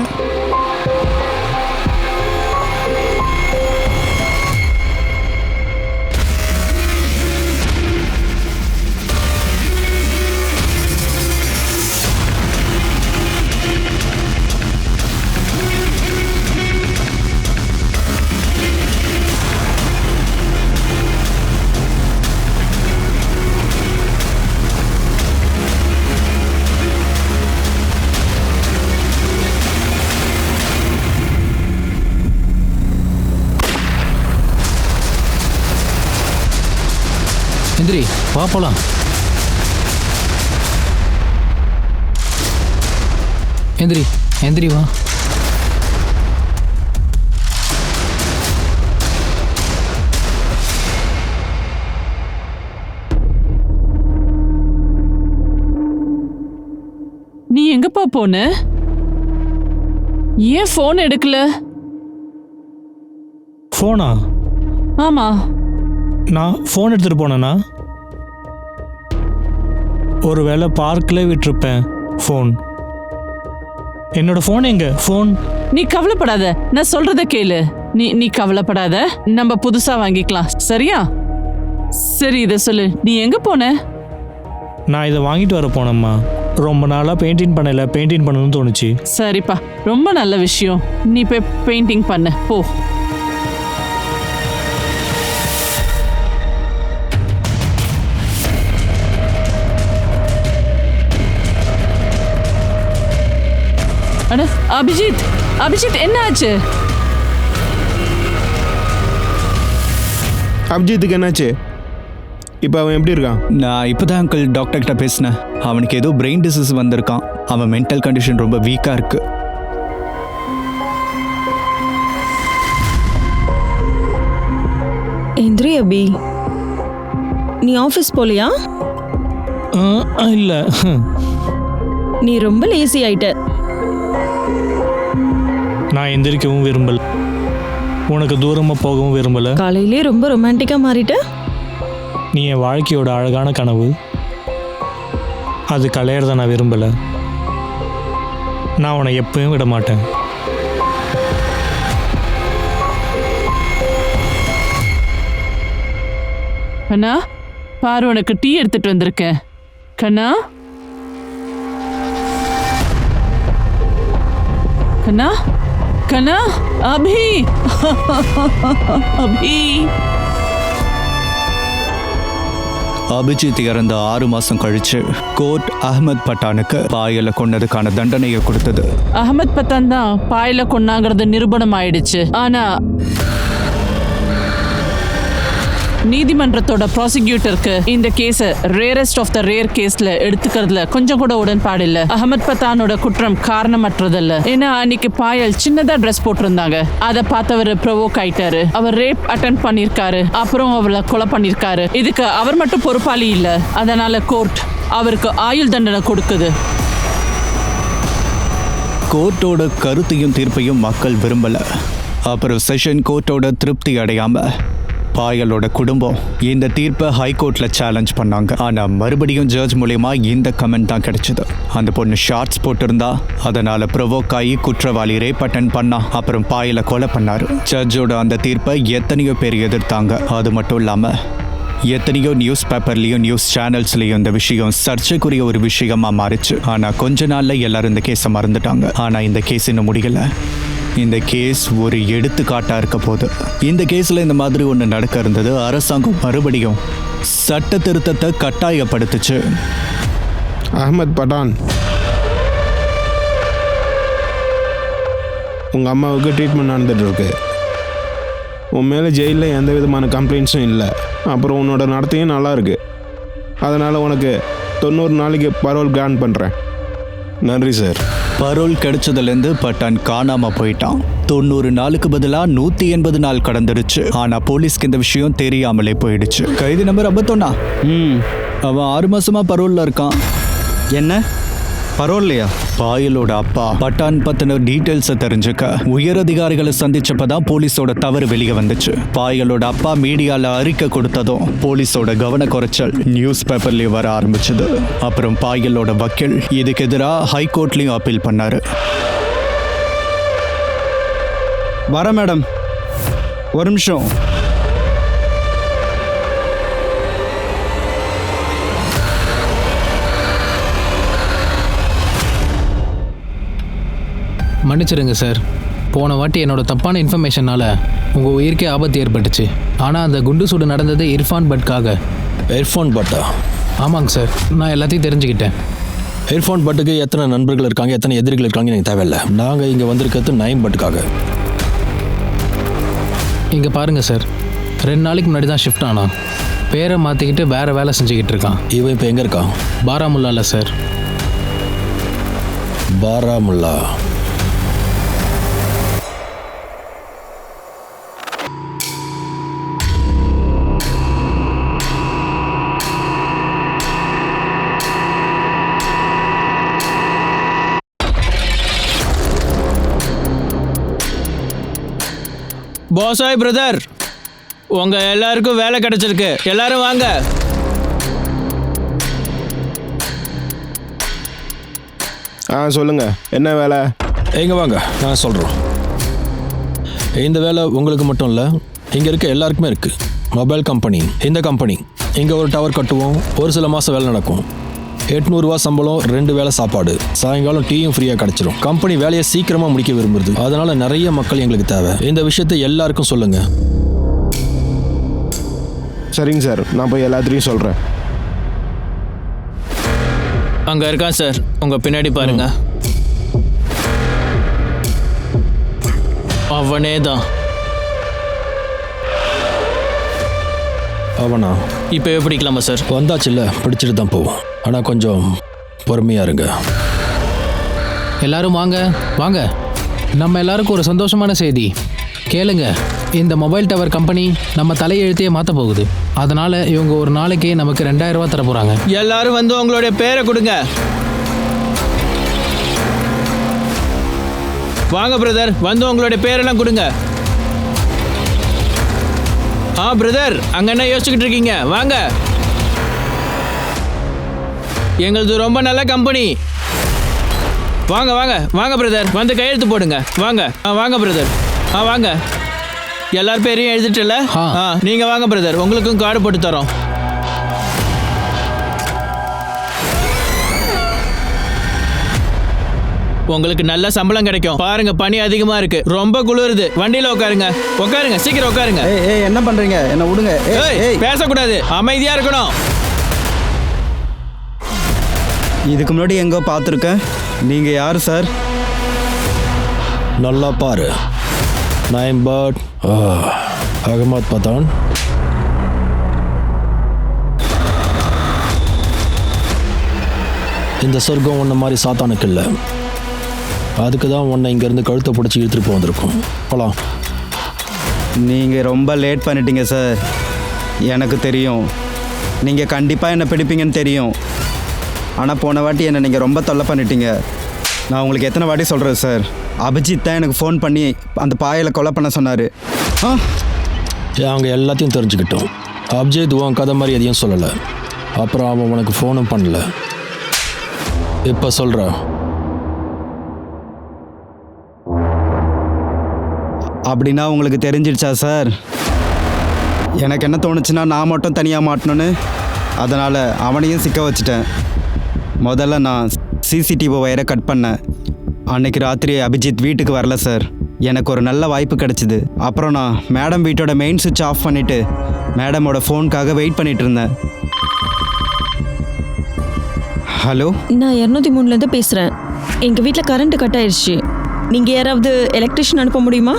எந்திரி, வா போலாம். எந்திரி எந்திரி வா. நீ எங்கப்பா போன? ஏன் ஃபோன் எடுக்கல? ஃபோனா? ஆமா, நான் ஃபோன் எடுத்துகிட்டு போனேன்னா ஒரு வேளை பார்க்கில் விட்டுருப்பேன் ஃபோன். என்னோட ஃபோன் எங்க? ஃபோன் நீ கவலைப்படாத, நான் சொல்றத கேளு. நீ கவலைப்படாத, நம்ம புதுசா வாங்கிக்கலாம், சரியா? சரி, இதை சொல்லு, நீ எங்க போன? நான் இதை வாங்கிட்டு வர போனேம்மா. ரொம்ப நாளாக பெயிண்டிங் பண்ணணும்னு தோணுச்சு. சரிப்பா, ரொம்ப நல்ல விஷயம். நீ போய் பெயிண்டிங் பண்ண போ. அட அபிஜித், அபிஜித் என்ன ஆச்சு? அபிஜித்துக்கு என்னாச்சு? இப்போ அவன் எப்படி இருக்கான்? நான் இப்போதான் அங்கிள் டாக்டர் கிட்ட பேசினேன். அவனுக்கு ஏதோ பிரெயின் டிசீஸ் வந்திருக்கான். அவன் மென்டல் கண்டிஷன் ரொம்ப வீக்காக இருக்கு. எந்திரி அபி, நீ ஆஃபீஸ் போலியா? இல்லை, நீ ரொம்ப லேசி ஆயிட்ட. நான் எந்திரிக்கவும் விரும்பல, உனக்கு தூரமாக போகவும் விரும்பலை. காலையிலே ரொம்ப ரொமான்டிக்காக மாறிட்ட. நீ என் வாழ்க்கையோட அழகான கனவு, அது கலையிறத நான் விரும்பலை. நான் உன்னை எப்பவும் விட மாட்டேன். கண்ணா, பாரு, உனக்கு டீ எடுத்துட்டு வந்திருக்கேன். கண்ணா, கண்ணா, கண்ணா, அபி, அபி. அபிஜித் இறந்த 6 மாசம் கழிச்சு கோர்ட் அஹ்மத் பட்டானுக்கு பாயலை கொன்னதுக்கான தண்டனையை கொடுத்தது. அஹ்மத் பத்தான் தான் பாயில கொன்னாங்கிறது நிரூபணம் ஆயிடுச்சு. ஆனா நீதிமன்றத்தோட ப்ராசிக்யூட்டருக்கு இந்த கேஸை ரேரஸ்ட் ஆஃப் த ரேர் கேஸ்ல எடுத்துக்கிறதுல கொஞ்சம் கூட உடன்பாடு இல்ல. அஹ்மத் பத்தானோட குற்றம் காரணமற்றதல்ல. ஏன்னா அன்னைக்கு பாயல் சின்னதா ட்ரெஸ் போட்டிருந்தாங்க, அதை பார்த்தவர் ப்ரொவோக் ஆயிட்டாரு. அவர் ரேப் அட்டெண்ட் பண்ணிருக்காரு, அப்புறம் அவளை கொலை பண்ணிருக்காரு. இதுக்கு அவர் மட்டும் பொறுப்பாளி இல்ல. அதனால கோர்ட் அவருக்கு ஆயுள் தண்டனை கொடுக்குது. கோர்ட்டோட கருத்தையும் தீர்ப்பையும் மக்கள் விரும்பல. அப்புறம் செஷன் கோர்ட்டோட திருப்தி அடையாம பாயலோட குடும்பம் இந்த தீர்ப்பை ஹைகோர்ட்ல சேலஞ்ச் பண்ணாங்க. ஆனா மறுபடியும் ஜட்ஜ் மூலமா இந்த கமெண்ட் தான் கிடைச்சது. அந்த பொண்ணு ஷார்ட்ஸ் போட்டிருந்தா, அதனால ப்ரொவோக் ஆகி குற்றவாளி ரேப் அட்டெண்ட் பண்ணா, அப்புறம் பாயலை கொலை பண்ணாரு. ஜட்ஜோட அந்த தீர்ப்பை எத்தனையோ பேர் எதிர்த்தாங்க. அது மட்டும் இல்லாம எத்தனையோ நியூஸ் பேப்பர்லயும் நியூஸ் சேனல்ஸ்லயும் இந்த விஷயம் சர்ச்சைக்குரிய ஒரு விஷயமா மாறிச்சு. ஆனா கொஞ்ச நாள்ல எல்லாரும் இந்த கேஸை மறந்துட்டாங்க. ஆனா இந்த கேஸ் இன்னும் முடியல. இந்த கேஸ் ஒரு எடுத்துக்காட்டா இருக்க போகுது. இந்த கேஸ்ல இந்த மாதிரி ஒன்று நடக்க இருந்தது. அரசாங்கம் மறுபடியும் சட்ட திருத்தத்தை கட்டாயப்படுத்துச்சு. அகமத் பட்டான், உங்கள் அம்மாவுக்கு ட்ரீட்மெண்ட் நடந்துட்டு இருக்கு. உன் மேலே ஜெயிலில் எந்த விதமான கம்ப்ளைண்ட்ஸும் இல்லை. அப்புறம் உன்னோட நடத்தையும் நல்லா இருக்கு. அதனால் உனக்கு 90 நாளைக்கு பரோல் கிராண்ட் பண்ணுறேன். நன்றி சார். பரோல் கிடைச்சதுலேருந்து பட்டான் காணாம போயிட்டான். 90 நாளுக்கு பதிலாக 180 நாள் கடந்துருச்சு. ஆனா போலீஸ்க்கு இந்த விஷயம் தெரியாமலே போயிடுச்சு. கைதி நம்பர் 51. அவன் 6 மாசமா பரோல்ல இருக்கான். என்ன பரவாயில்லையா? பாயலோட அப்பா பட்டான் பத்தின டீட்டெயில்ஸை தெரிஞ்சுக்க உயரதிகாரிகளை சந்திச்சப்பதான் போலீஸோட தவறு வெளியே வந்துச்சு. பாயலோட அப்பா மீடியால அறிக்கை கொடுத்ததும் போலீஸோட கவன குறைச்சல் நியூஸ் பேப்பர்லயும் வர ஆரம்பிச்சது. அப்புறம் பாயலோட வக்கீல் இதுக்கு எதிராக ஹைகோர்ட்லயும் அப்பீல் பண்ணாரு. வர மேடம், ஒரு நிமிஷம். மன்னிச்சிடுங்க சார். போன வாட்டி என்னோட தப்பான இன்ஃபர்மேஷனால் உங்கள் உயிருக்கே ஆபத்து ஏற்பட்டுச்சு. ஆனால் அந்த குண்டு சூடு நடந்தது இர்ஃபான் பட்காக. இர்ஃபான் பட்டா? ஆமாங்க சார், நான் எல்லாத்தையும் தெரிஞ்சுக்கிட்டேன். இர்ஃபான் பட்டுக்கு எத்தனை நண்பர்கள் இருக்காங்க, எத்தனை எதிரிகள் இருக்காங்க எனக்கு தேவையில்லை. நாங்கள் இங்கே வந்திருக்கிறது நயீம் பட்டுக்காக. இங்கே பாருங்கள் சார், 2 நாளைக்கு முன்னாடி தான் ஷிஃப்ட் ஆனான். பேரை மாற்றிக்கிட்டு வேறு வேலை செஞ்சுக்கிட்டு இருக்கான். இவன் இப்போ எங்கே இருக்கான்? பாராமுல்லால சார். பாராமுல்லா? போசாய் பிரதர், உங்க எல்லாருக்கும் வேலை கிடைச்சிருக்கு. எல்லாரும் வாங்க. சொல்லுங்க, என்ன வேலை? எங்கே வாங்க, நான் சொல்கிறோம். இந்த வேலை உங்களுக்கு மட்டும் இல்லை, இங்கே இருக்க எல்லாருக்குமே இருக்குது. மொபைல் கம்பெனி, இந்த கம்பெனி இங்கே ஒரு டவர் கட்டுவோம். ஒரு சில மாதம் வேலை நடக்கும். 800 ரூபா சம்பளம், 2 வேளை சாப்பாடு, சாயங்காலம் டீயும் ஃப்ரீயாக கிடச்சிரும். கம்பெனி வேலையை சீக்கிரமாக முடிக்க விரும்புறது. அதனால நிறைய மக்கள் எங்களுக்கு தேவை. இந்த விஷயத்தை எல்லாருக்கும் சொல்லுங்க. சரிங்க சார், நான் போய் எல்லாத்தையும் சொல்கிறேன். அங்க இருக்கான் சார், உங்க பின்னாடி பாருங்க. அவனே தான். அவனா? இப்போ பிடிக்கலாமா சார்? வந்தாச்சுல்ல, பிடிச்சிட்டு தான் போவோம். ஆனால் கொஞ்சம் பொறுமையாக இருங்க. எல்லாரும் வாங்க வாங்க. நம்ம எல்லாருக்கும் ஒரு சந்தோஷமான செய்தி கேளுங்க. இந்த மொபைல் டவர் கம்பெனி நம்ம தலையெழுத்தையே மாற்ற போகுது. அதனால இவங்க ஒரு நாளைக்கு நமக்கு 2000 ரூபா தர போகிறாங்க. எல்லாரும் வந்து உங்களுடைய பேரை கொடுங்க. வாங்க பிரதர், வந்து உங்களுடைய பேரெல்லாம் கொடுங்க. பிரதர், அங்க என்ன யோசிச்சுக்கிட்டு இருக்கீங்க? வாங்க. எங்களது ரொம்ப நல்ல கம்பெனி. வாங்க வாங்க வாங்க பிரதர், வந்து கையெழுத்து போடுங்க. வாங்க. வாங்க பிரதர். வாங்க. எல்லார் பேரையும் எழுதிட்டுல? நீங்க வாங்க பிரதர், உங்களுக்கும் கார்டு போட்டு தரோம். உங்களுக்கு நல்ல சம்பளம் கிடைக்கும். பாருங்க, பனி அதிகமா இருக்கு, ரொம்ப குளிருது. வண்டியில உட்காருங்க. உட்காருங்க, சீக்கிரம் உட்காருங்க. என்ன பண்றீங்க? என்ன விடுங்க. பேசக்கூடாது, அமைதியா இருக்கணும். இதுக்கு முன்னாடி எங்கோ பார்த்துருக்கேன். நீங்க யாரு சார்? நல்லா பாரு. நயீம் பட், அகமத் பத்தான். இந்த சொர்க்கம் உன்ன மாதிரி சாத்தானுக்கு இல்லை. அதுக்கு தான் உன்னை இங்கேருந்து கழுத்தை பிடிச்சி இழுத்துட்டு போந்திருக்கோம். போகலாம். நீங்கள் ரொம்ப லேட் பண்ணிட்டீங்க சார். எனக்கு தெரியும் நீங்கள் கண்டிப்பாக என்னை பிடிப்பீங்கன்னு தெரியும். ஆனால் போன வாட்டி என்னை நீங்கள் ரொம்ப தொல்லை பண்ணிட்டீங்க. நான் உங்களுக்கு எத்தனை வாட்டி சொல்கிறேன் சார். அபிஜித் தான் எனக்கு ஃபோன் பண்ணி அந்த பாயலை கொலை பண்ண சொன்னார். அவங்க எல்லாத்தையும் தெரிஞ்சுக்கிட்டோம். அபிஜித் உன் கதை மாதிரி எதையும் சொல்லலை. அப்புறம் அவன் உனக்கு ஃபோனும் பண்ணல. இப்போ சொல்கிற. அப்படின்னா உங்களுக்கு தெரிஞ்சிடுச்சா சார்? எனக்கு என்ன தோணுச்சுன்னா நான் மட்டும் தனியாக மாட்டணுன்னு. அதனால் அவனையும் சிக்க வச்சுட்டேன். முதல்ல நான் சிசிடிவி ஒயரை கட் பண்ணேன். அன்னைக்கு ராத்திரி அபிஜித் வீட்டுக்கு வரல சார். எனக்கு ஒரு நல்ல வாய்ப்பு கிடைச்சிது. அப்புறம் நான் மேடம் வீட்டோட மெயின் சுவிட்ச் ஆஃப் பண்ணிவிட்டு மேடமோட ஃபோனுக்காக வெயிட் பண்ணிட்டு இருந்தேன். ஹலோ, நான் 203லேருந்து பேசுகிறேன். எங்கள் வீட்டில் கரண்ட் கட் ஆயிடுச்சு. நீங்கள் யாராவது எலக்ட்ரிஷியன் அனுப்ப முடியுமா?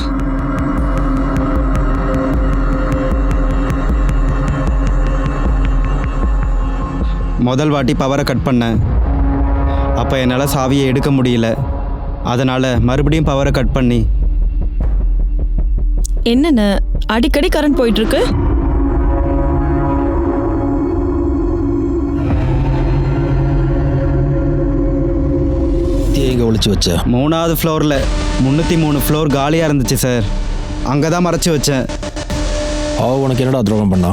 முதல் வாட்டி பவரை கட் பண்ணேன். அப்போ என்னால் சாவியை எடுக்க முடியல. அதனால் மறுபடியும் பவரை கட் பண்ணி. என்னென்ன அடிக்கடி கரண்ட் போயிட்டுருக்கு? எங்கே ஒளிச்சு வச்ச? 3வது ஃப்ளோரில் 303 ஃப்ளோர் காலியாக இருந்துச்சு சார். அங்கே தான் மறைச்சி வச்சேன். அவ உனக்கு என்னடா துரோகம் பண்ணா?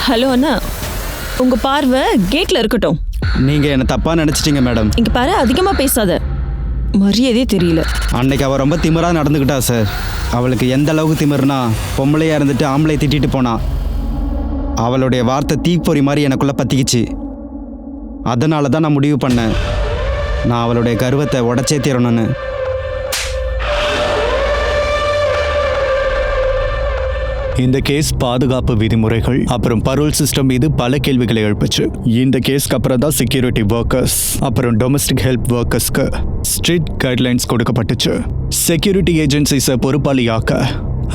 ஹலோ அண்ணா, உங்கள் பார்வை கேட்டில் இருக்கட்டும். நீங்கள் என்னை தப்பாக நினச்சிட்டீங்க மேடம். இங்கே பாரு, அதிகமாக பேசாத. மரியாதையே தெரியல. அன்னைக்கு அவள் ரொம்ப திமிராக நடந்துக்கிட்டா சார். அவளுக்கு எந்த அளவுக்கு திமிர்னா, பொம்பளையாக இருந்துட்டு ஆம்பளை திட்டிட்டு போனா. அவளுடைய வார்த்தை தீப்பொறி மாதிரி எனக்குள்ளே பற்றிக்கிச்சு. அதனால தான் நான் முடிவு பண்ணேன், நான் அவளுடைய கர்வத்தை உடச்சே தீரணும்னு. இந்த கேஸ் பாதுகாப்பு விதிமுறைகள் அப்புறம் பரோல் சிஸ்டம் மீது பல கேள்விகளை எழுப்புச்சு. இந்த கேஸ்க்கு அப்புறம் தான் செக்யூரிட்டி ஒர்க்கர்ஸ் அப்புறம் டொமஸ்டிக் ஹெல்ப் ஒர்க்கர்ஸ்க்கு ஸ்ட்ரிக்ட் கைட்லைன்ஸ் கொடுக்கப்பட்டுச்சு. செக்யூரிட்டி ஏஜென்சிஸை பொறுப்பாளியாக்க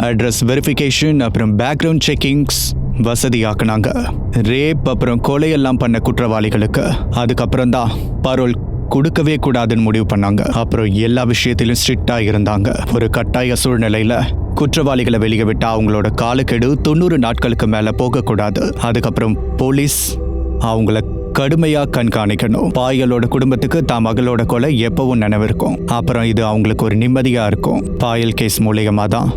அட்ரஸ் வெரிஃபிகேஷன் அப்புறம் பேக்ரவுண்ட் செக்கிங்ஸ் வசதியாக்குனாங்க. ரேப் அப்புறம் கொலையெல்லாம் பண்ண குற்றவாளிகளுக்கு அதுக்கப்புறம் தான் பரோல் கொடுக்கவே கூடாதுன்னு முடிவு பண்ணாங்க. அப்புறம் எல்லா விஷயத்திலும் ஸ்ட்ரிக்டா இருந்தாங்க. ஒரு கட்டாய சூழ்நிலையில குற்றவாளிகளை வெளியே விட்டா அவங்களோட காலக்கெடு 90 நாட்களுக்கு மேல போகக்கூடாது. அதுக்கப்புறம் போலீஸ் அவங்கள கடுமையா கண்காணிக்கணும். பாயலோட குடும்பத்துக்கு தான் மகளோட கொலை எப்பவும் நினைவிருக்கும். அப்புறம் இது அவங்களுக்கு ஒரு நிம்மதியா இருக்கும். பாயல் கேஸ் மூலியமா தான்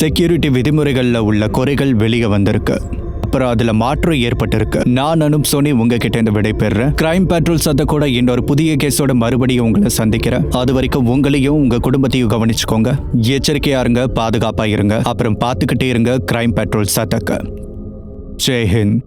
செக்யூரிட்டி விதிமுறைகள்ல உள்ள குறைகள் வெளியே வந்திருக்கு. அப்புறம் அதுல மாற்றம் ஏற்பட்டிருக்கு. நான் அனுப் சோனி உங்ககிட்ட இருந்து விடை பெறுறேன். கிரைம் பேட்ரோல் சத்த கூட இன்னொரு புதிய கேஸோட மறுபடியும் உங்களை சந்திக்கிறேன். அது வரைக்கும் உங்களையும் உங்க குடும்பத்தையும் கவனிச்சுக்கோங்க. எச்சரிக்கையா இருங்க, பாதுகாப்பா இருங்க, அப்புறம் பார்த்துக்கிட்டே இருங்க கிரைம் பேட்ரோல் சத்தக்க. ஜெய் ஹிந்த்.